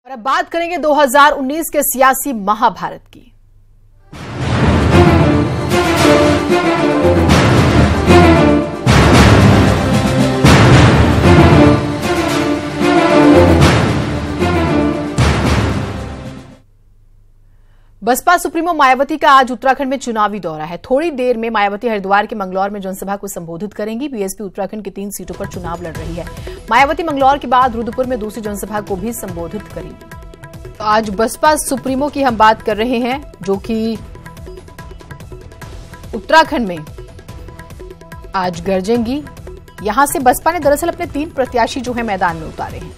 और अब बात करेंगे 2019 के सियासी महाभारत की। बसपा सुप्रीमो मायावती का आज उत्तराखंड में चुनावी दौरा है। थोड़ी देर में मायावती हरिद्वार के मंगलौर में जनसभा को संबोधित करेंगी। बीएसपी उत्तराखंड की 3 सीटों पर चुनाव लड़ रही है। मायावती मंगलौर के बाद रुद्रपुर में दूसरी जनसभा को भी संबोधित करेंगी। तो आज बसपा सुप्रीमो की हम बात कर रहे हैं, जो कि उत्तराखंड में आज गरजेंगी। यहां से बसपा ने दरअसल अपने 3 प्रत्याशी जो है मैदान में उतारे हैं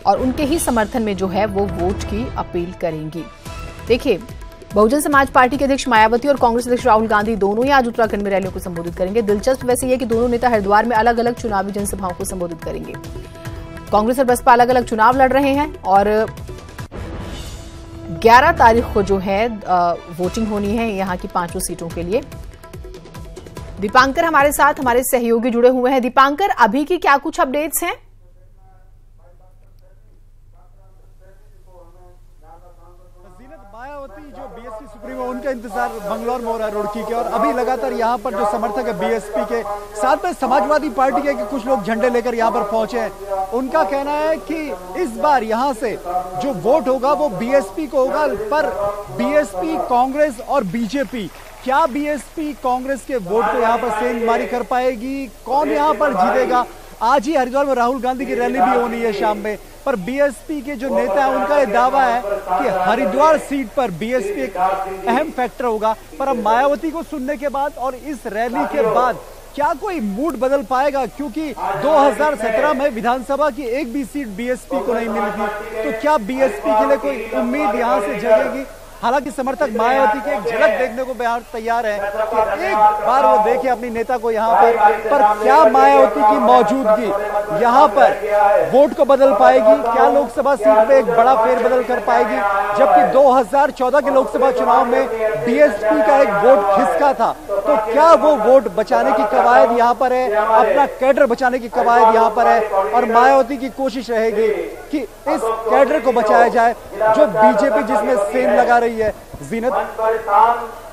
और उनके ही समर्थन में जो है वो वोट की अपील करेंगी। देखिए, बहुजन समाज पार्टी के अध्यक्ष मायावती और कांग्रेस अध्यक्ष राहुल गांधी दोनों ही आज उत्तराखंड में रैलियों को संबोधित करेंगे। दिलचस्प वैसे ये कि दोनों नेता हरिद्वार में अलग अलग चुनावी जनसभाओं को संबोधित करेंगे। कांग्रेस और बसपा अलग अलग चुनाव लड़ रहे हैं और 11 तारीख को जो है वोटिंग होनी है यहां की 5 सीटों के लिए। दीपांकर हमारे साथ, हमारे सहयोगी जुड़े हुए हैं। दीपांकर, अभी की क्या कुछ अपडेट्स हैं? मायावती जो बीएसपी सुप्रीमो, उनका इंतजार बंगलौर में हो रहा है रुड़की के, और अभी लगातार यहाँ पर जो समर्थक है बीएसपी के, साथ में समाजवादी पार्टी के कुछ लोग झंडे लेकर यहाँ पर पहुंचे हैं। उनका कहना है कि इस बार यहाँ से जो वोट होगा वो बीएसपी को होगा, पर बीएसपी, कांग्रेस और बीजेपी, क्या बीएसपी कांग्रेस के वोट को यहाँ पर सेंधमारी कर पाएगी? कौन यहाँ पर जीतेगा? आज ही हरिद्वार में राहुल गांधी की रैली भी होनी है शाम में, पर बीएसपी के जो नेता है उनका यह दावा है कि हरिद्वार सीट पर बीएसपी एक अहम फैक्टर होगा। पर अब मायावती को सुनने के बाद और इस रैली के बाद क्या कोई मूड बदल पाएगा? क्योंकि 2017 में विधानसभा की एक भी सीट बीएसपी को नहीं मिली थी, तो क्या बीएसपी के लिए कोई उम्मीद यहां से जगेगी? हालांकि समर्थक मायावती की एक झलक देखने को बिहार तैयार है कि एक बार वो देखे अपनी नेता को यहाँ पर क्या मायावती की मौजूदगी यहाँ पर वोट को बदल पाएगी? क्या लोकसभा सीट पे एक बड़ा फेरबदल कर पाएगी? जबकि 2014 के लोकसभा चुनाव में बीएसपी का एक वोट खिसका था, तो क्या वो वोट बचाने की कवायद यहाँ पर है, अपना कैडर बचाने की कवायद यहाँ पर है, और मायावती की कोशिश रहेगी कि इस कैडर को बचाया जाए जो बीजेपी जिसमें सेम लगा रही है। जीनत,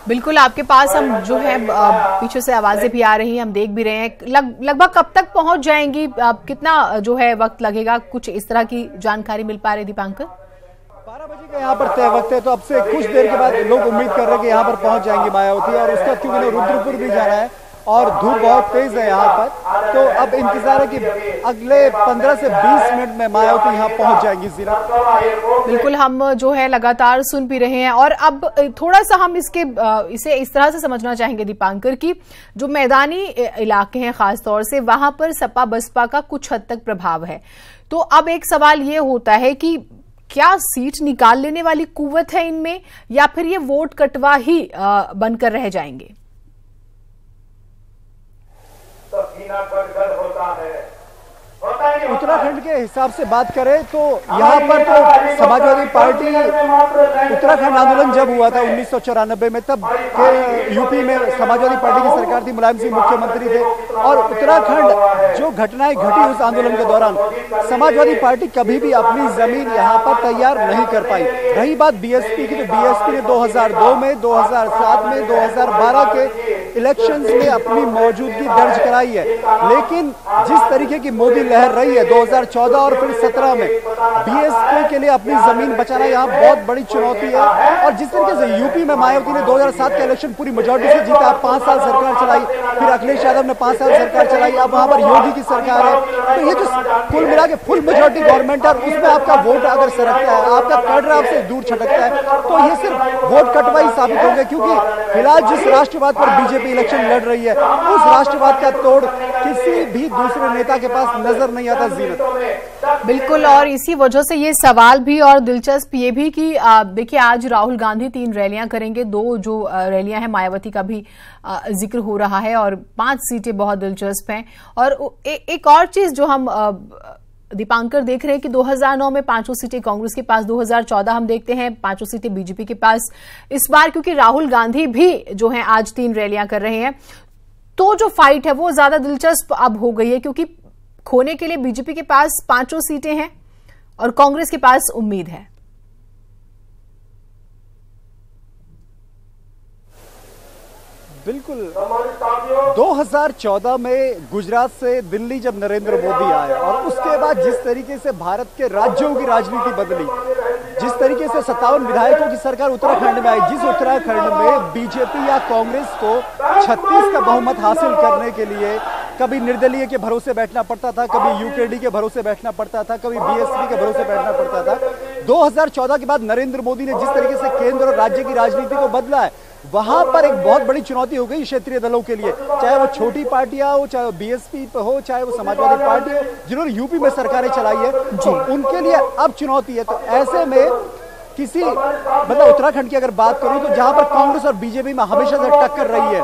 बिल्कुल आपके पास हम जो है पीछे से आवाजें भी आ रही हैं, हम देख भी रहे हैं। लगभग कब तक पहुंच जाएंगी? कितना जो है वक्त लगेगा? कुछ इस तरह की जानकारी मिल पा रही दीपांकर? 12 बजे का यहाँ पर तय वक्त है, तो अब से कुछ देर के बाद लोग उम्मीद कर रहे हैं कि यहाँ पर पहुंच जाएंगी मायावती, और उसका क्योंकि रुद्रपुर भी जाना है और धूप बहुत तेज है यहाँ पर, तो अब इंतजार है कि अगले 15 से 20 मिनट में मायावती यहाँ पहुंच जाएंगी। जीरा, बिल्कुल हम जो है लगातार सुन भी रहे हैं, और अब थोड़ा सा हम इसे इस तरह से समझना चाहेंगे दीपांकर की जो मैदानी इलाके हैं खासतौर से, वहां पर सपा बसपा का कुछ हद तक प्रभाव है। तो अब एक सवाल ये होता है कि क्या सीट निकाल लेने वाली कुव्वत है इनमें, या फिर ये वोट कटवा ही बनकर रह जाएंगे? उत्तराखंड के हिसाब से बात करें तो यहाँ पर तो समाजवादी पार्टी, उत्तराखंड आंदोलन जब हुआ था 1994 में, तब के यूपी में समाजवादी पार्टी की सरकार थी, मुलायम सिंह मुख्यमंत्री थे, और उत्तराखंड जो घटनाएं घटी उस आंदोलन के दौरान समाजवादी पार्टी कभी भी अपनी जमीन यहाँ पर तैयार नहीं कर पाई। रही बात बीएसपी की, तो बीएसपी ने 2002 में, 2007 में, 2012 के इलेक्शंस में अपनी मौजूदगी दर्ज कराई है, लेकिन जिस तरीके की मोदी लहर रही है 2014 और फिर 17 में, बीएसपी के लिए अपनी जमीन बचाना यहाँ बहुत बड़ी चुनौती है। और जिस तरीके से यूपी में मायावती ने 2007 का इलेक्शन पूरी मेजॉरिटी से जीता, 5 साल सरकार चलाई, फिर अखिलेश यादव ने 5 साल सरकार चलाई, अब वहां पर योगी की सरकार है, तो ये जो कुल मिला के फुल मेजॉरिटी गवर्नमेंट है, उसमें आपका वोट अगर सरकता है, आपका कैडर आपसे दूर छटकता है, तो ये सिर्फ वोट कटवाई साबित होगा। क्योंकि फिलहाल जिस राष्ट्रवाद पर बीजेपी इलेक्शन लड़ रही है, उस राष्ट्रवाद का तोड़ किसी भी दूसरे नेता के पास नजर नहीं आता। जीनत, बिल्कुल, और इसी वजह से ये सवाल भी और दिलचस्प ये भी कि देखिए आज राहुल गांधी 3 रैलियां करेंगे, 2 जो रैलियां हैं मायावती का भी जिक्र हो रहा है, और 5 सीटें बहुत दिलचस्प हैं। और एक और चीज जो हम दीपांकर देख रहे हैं कि 2009 में 5 सीटें कांग्रेस के पास, 2014 हम देखते हैं 5 सीटें बीजेपी के पास। इस बार क्योंकि राहुल गांधी भी जो है आज 3 रैलियां कर रहे हैं, तो जो फाइट है वो ज्यादा दिलचस्प अब हो गई है, क्योंकि खोने के लिए बीजेपी के पास 5 सीटें हैं और कांग्रेस के पास उम्मीद है। बिल्कुल 2014 में गुजरात से दिल्ली जब नरेंद्र मोदी आए और उसके बाद जिस तरीके से भारत के राज्यों की राजनीति बदली, जिस तरीके से 57 विधायकों की सरकार उत्तराखंड में आई, जिस उत्तराखंड में बीजेपी या कांग्रेस को 36 का बहुमत हासिल करने के लिए कभी निर्दलीय के भरोसे बैठना पड़ता था, कभी यूकेडी के भरोसे बैठना पड़ता था, कभी बीएसपी के भरोसे बैठना पड़ता था। 2014 के बाद नरेंद्र मोदी ने जिस तरीके से केंद्र और राज्य की राजनीति को बदला है, वहां पर एक बहुत बड़ी चुनौती हो गई क्षेत्रीय दलों के लिए, चाहे वो छोटी पार्टियां हो, चाहे वो बीएसपी हो, चाहे वो समाजवादी पार्टी हो, जिन्होंने यूपी में सरकारें चलाई है, तो उनके लिए अब चुनौती है। तो ऐसे में किसी मतलब उत्तराखंड की अगर बात करूं तो जहां पर कांग्रेस और बीजेपी में हमेशा से टक्कर रही है,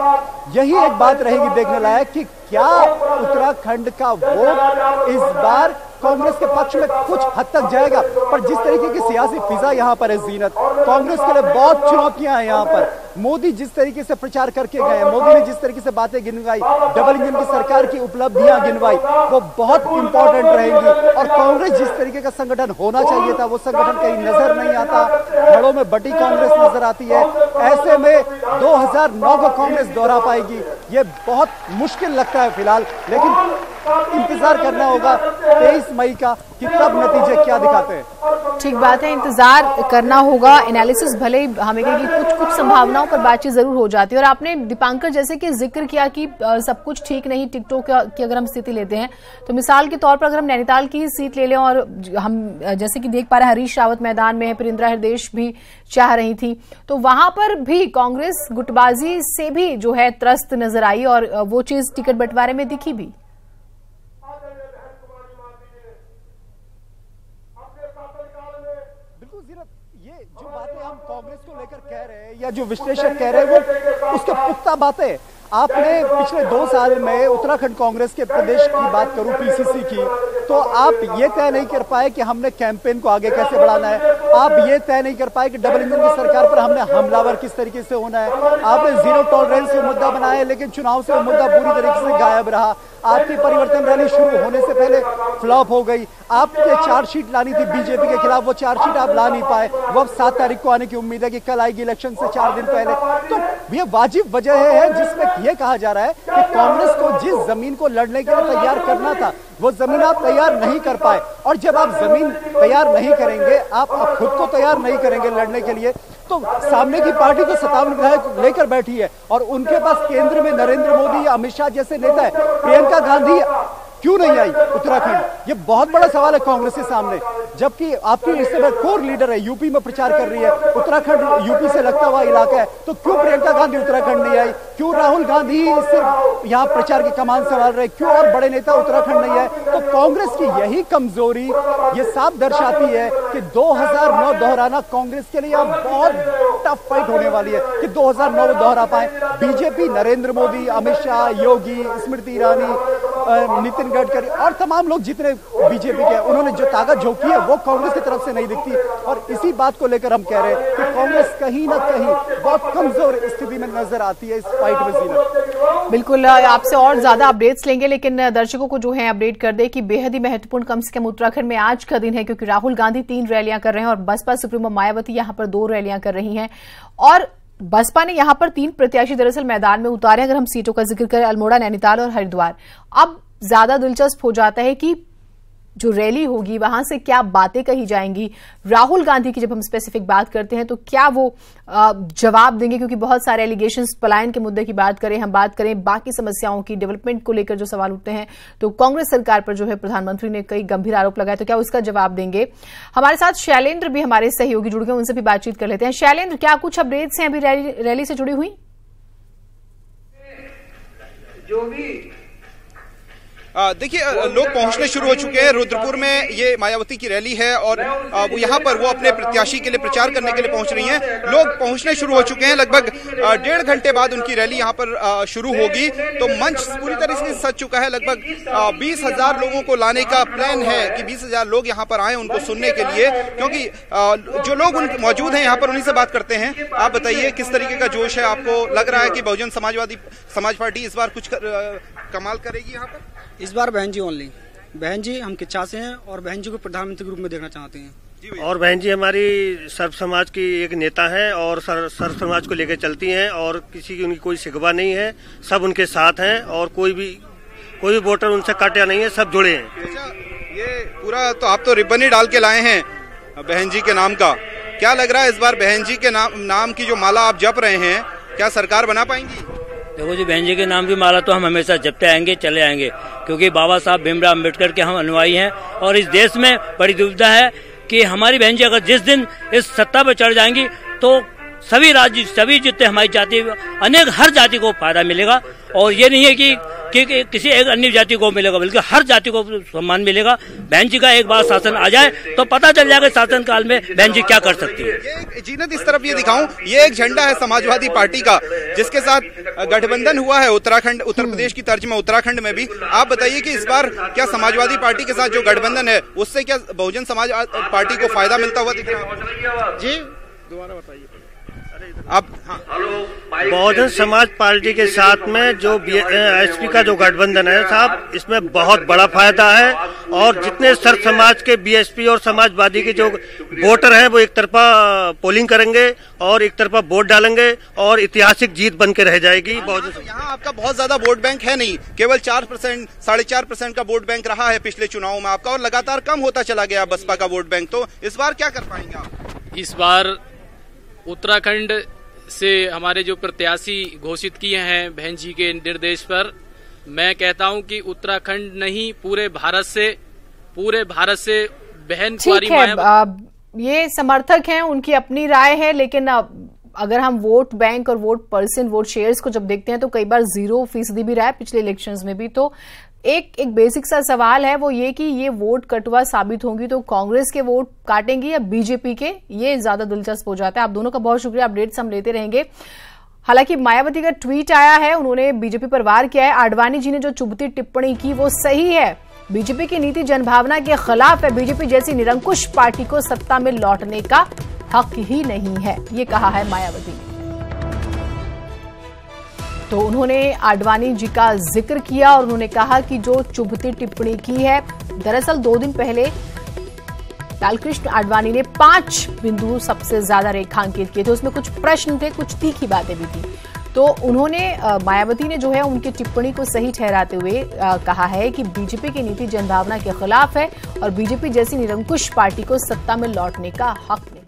यही एक बात रहेगी देखने लायक कि क्या उत्तराखंड का वोट इस बार कांग्रेस के पक्ष में कुछ हद तक जाएगा। पर जिस तरीके की सियासी फिजा यहाँ पर है जीनत, कांग्रेस के लिए बहुत चुनौतियां हैं यहाँ पर। मोदी जिस तरीके से प्रचार करके गए, मोदी ने जिस तरीके से बातें गिनवाई, डबल इंजन की सरकार की उपलब्धियां गिनवाई, वो बहुत इंपॉर्टेंट रहेंगी। और कांग्रेस जिस तरीके का संगठन होना चाहिए था, वो संगठन कहीं नजर नहीं आता, घरों में बटी कांग्रेस नजर आती है। ऐसे में 2009 को कांग्रेस दोहरा पाएगी, ये बहुत मुश्किल लगता है फिलहाल, लेकिन इंतजार करना होगा 23 मई का कि तब नतीजे क्या दिखाते हैं। ठीक बात है, इंतजार करना होगा। एनालिसिस भले ही हमें कहेगी कुछ संभावनाओं पर बातचीत जरूर हो जाती है। और आपने दीपांकर जैसे कि जिक्र किया कि सब कुछ ठीक नहीं, टिकटॉक की अगर हम स्थिति लेते हैं तो मिसाल के तौर पर अगर हम नैनीताल की सीट ले लें और हम जैसे कि देख पा रहे हैं हरीश रावत मैदान में है, फिर इंदिरा हृदयेश भी चाह रही थी, तो वहां पर भी कांग्रेस गुटबाजी से भी जो है त्रस्त नजर आई और वो चीज टिकट बंटवारे में दिखी भी। ये जो बातें हम कांग्रेस को लेकर कह रहे हैं या जो विश्लेषक कह रहे हैं, वो उसके पुख्ता बातें। आपने पिछले 2 साल में उत्तराखंड कांग्रेस के प्रदेश की बात करूं, पीसीसी की, तो आप ये तय नहीं कर पाए कि हमने कैंपेन को आगे कैसे बढ़ाना है। आप ये तय नहीं कर पाए कि डबल इंजन की सरकार पर हमने हमलावर किस तरीके से होना है। आपने जीरो टॉलरेंस का मुद्दा बनाया, लेकिन चुनाव से वो मुद्दा पूरी तरीके से गायब रहा। आपकी परिवर्तन रैली शुरू होने से पहले फ्लॉप हो गई। आपने चार्जशीट लानी थी बीजेपी के खिलाफ, वो चार्जशीट आप ला नहीं पाए। वो अब 7 तारीख को आने की उम्मीद है कि कल आएगी, इलेक्शन से 4 दिन पहले। तो ये वाजिब वजह है जिसमें यह कहा जा रहा है कि कांग्रेस को जिस जमीन को लड़ने के लिए तैयार करना था, वो जमीन आप तैयार नहीं कर पाए। और जब आप जमीन तैयार नहीं करेंगे, आप खुद को तैयार नहीं करेंगे लड़ने के लिए, तो सामने की पार्टी तो 57 विधायक लेकर बैठी है और उनके पास केंद्र में नरेंद्र मोदी या अमित शाह जैसे नेता है। प्रियंका गांधी क्यों नहीं आई उत्तराखंड, ये बहुत बड़ा सवाल है कांग्रेस के सामने। जबकि आपकी इस समय कोर लीडर है, यूपी में प्रचार कर रही है, उत्तराखंड यूपी से लगता हुआ इलाका है, तो क्यों प्रियंका गांधी उत्तराखंड नहीं आई? क्यों राहुल गांधी सिर्फ यहाँ प्रचार की कमान संभाल रहे? क्यों और बड़े नेता उत्तराखंड नहीं आए? तो कांग्रेस की यही कमजोरी ये साफ दर्शाती है कि 2009 दोहराना कांग्रेस के लिए बहुत टफ फाइट होने वाली है कि 2009 दोहरा पाए। बीजेपी, नरेंद्र मोदी, अमित शाह, योगी, स्मृति ईरानी, नितिन गडकरी और तमाम लोग जितने बीजेपी के, उन्होंने जो ताकत झोंकी है वो कांग्रेस की तरफ से नहीं दिखती। और इसी बात को लेकर हम कह रहे हैं कि कांग्रेस कहीं ना कहीं बहुत कमजोर स्थिति में नजर आती है इस फाइट में। जीनत, बिल्कुल आपसे और ज्यादा अपडेट्स लेंगे, लेकिन दर्शकों को जो है अपडेट कर दे कि बेहद ही महत्वपूर्ण कम से कम उत्तराखंड में आज का दिन है, क्योंकि राहुल गांधी 3 रैलियां कर रहे हैं और बसपा सुप्रीमो मायावती यहां पर 2 रैलियां कर रही हैं। और बसपा ने यहां पर 3 प्रत्याशी दरअसल मैदान में उतारे। अगर हम सीटों का जिक्र करें, अल्मोड़ा, नैनीताल और हरिद्वार। अब ज्यादा दिलचस्प हो जाता है कि जो रैली होगी वहां से क्या बातें कही जाएंगी। राहुल गांधी की जब हम स्पेसिफिक बात करते हैं तो क्या वो जवाब देंगे, क्योंकि बहुत सारे एलिगेशंस, पलायन के मुद्दे की बात करें, हम बात करें बाकी समस्याओं की, डेवलपमेंट को लेकर जो सवाल उठते हैं, तो कांग्रेस सरकार पर जो है प्रधानमंत्री ने कई गंभीर आरोप लगाए, तो क्या उसका जवाब देंगे। हमारे साथ शैलेंद्र भी हमारे सहयोगी जुड़ गए, उनसे भी बातचीत कर लेते हैं। शैलेंद्र, क्या कुछ अपडेट्स हैं अभी रैली से जुड़ी हुई? जो भी देखिए, लोग पहुंचने शुरू हो चुके हैं। रुद्रपुर में ये मायावती की रैली है और वो यहाँ पर वो अपने प्रत्याशी के लिए प्रचार करने के लिए पहुंच रही हैं। लोग पहुंचने शुरू हो चुके हैं। लगभग 1.5 घंटे बाद उनकी रैली यहाँ पर शुरू होगी। तो मंच पूरी तरह से सज चुका है। लगभग 20,000 लोगों को लाने का प्लान है कि 20,000 लोग यहाँ पर आए उनको सुनने के लिए, क्योंकि जो लोग मौजूद हैं यहाँ पर उन्हीं से बात करते हैं। आप बताइए, किस तरीके का जोश है? आपको लग रहा है कि बहुजन समाज पार्टी इस बार कुछ कमाल करेगी यहाँ पर? इस बार बहन जी ओनली, बहन जी हम किच्छा से हैं और बहन जी को प्रधानमंत्री के रूप में देखना चाहते हैं। और बहन जी हमारी सर्व समाज की एक नेता है और सर्व समाज को लेकर चलती हैं और किसी की उनकी कोई शिकवा नहीं है, सब उनके साथ हैं और कोई भी वोटर उनसे काटा नहीं है, सब जुड़े हैं। अच्छा, ये पूरा तो आप तो रिबन ही डाल के लाए हैं बहन जी के नाम का, क्या लग रहा है इस बार बहन जी के नाम की जो माला आप जप रहे हैं क्या सरकार बना पाएंगी? देखो जी, बहन जी के नाम की माला तो हम हमेशा जपते आएंगे, चले आएंगे, क्योंकि बाबा साहब भीमराव अम्बेडकर के हम अनुयायी हैं और इस देश में बड़ी दुविधा है कि हमारी बहन जी अगर जिस दिन इस सत्ता पर चढ़ जाएंगी तो सभी राज्य, सभी जितने हमारी जाति, अनेक हर जाति को फायदा मिलेगा और ये नहीं है कि किसी एक अन्य जाति को मिलेगा, बल्कि हर जाति को सम्मान मिलेगा। बहन जी का एक बार शासन आ जाए तो पता चल जाएगा शासन काल में बहन जी क्या कर सकती है। ये जीनत इस तरफ ये दिखाऊं, ये एक झंडा है समाजवादी पार्टी का जिसके साथ गठबंधन हुआ है उत्तराखंड, उत्तर प्रदेश की तर्ज में उत्तराखंड में भी। आप बताइए कि इस बार क्या समाजवादी पार्टी के साथ जो गठबंधन है उससे क्या बहुजन समाज पार्टी को फायदा मिलता हुआ दिख रहा है? जी दोबारा बताइए आप। बहुजन समाज पार्टी के साथ में जो एसपी का जो गठबंधन है साहब, इसमें बहुत बड़ा फायदा है और जितने सर्व समाज के बीएसपी और समाजवादी के जो वोटर हैं वो एक तरफा पोलिंग करेंगे और एक तरफा वोट डालेंगे और ऐतिहासिक जीत बन के रह जाएगी। यहाँ आपका बहुत ज्यादा वोट बैंक है नहीं, केवल 4%, 4.5% का वोट बैंक रहा है पिछले चुनाव में आपका और लगातार कम होता चला गया बसपा का वोट बैंक। तो इस बार क्या कर पाएंगे आप? इस बार उत्तराखंड से हमारे जो प्रत्याशी घोषित किए हैं बहन जी के निर्देश पर, मैं कहता हूं कि उत्तराखंड नहीं पूरे भारत से बहन ठीक है। ये समर्थक हैं, उनकी अपनी राय है, लेकिन अगर हम वोट बैंक और वोट परसेंट, वोट शेयर्स को जब देखते हैं तो कई बार 0% भी रहा है पिछले इलेक्शंस में भी। तो एक बेसिक सा सवाल है वो ये कि ये वोट कटवा साबित होंगी तो कांग्रेस के वोट काटेंगी या बीजेपी के, ये ज्यादा दिलचस्प हो जाता है। आप दोनों का बहुत शुक्रिया, अपडेट्स हम लेते रहेंगे। हालांकि मायावती का ट्वीट आया है, उन्होंने बीजेपी पर वार किया है। आडवाणी जी ने जो चुभती टिप्पणी की वो सही है, बीजेपी की नीति जनभावना के खिलाफ है, बीजेपी जैसी निरंकुश पार्टी को सत्ता में लौटने का हक ही नहीं है, ये कहा है मायावती ने। तो उन्होंने आडवाणी जी का जिक्र किया और उन्होंने कहा कि जो चुभती टिप्पणी की है, दरअसल 2 दिन पहले लालकृष्ण आडवाणी ने 5 बिंदु सबसे ज्यादा रेखांकित किए थे, उसमें कुछ प्रश्न थे, कुछ तीखी बातें भी थी। तो उन्होंने मायावती ने जो है उनकी टिप्पणी को सही ठहराते हुए कहा है कि बीजेपी की नीति जनभावना के खिलाफ है और बीजेपी जैसी निरंकुश पार्टी को सत्ता में लौटने का हक नहीं।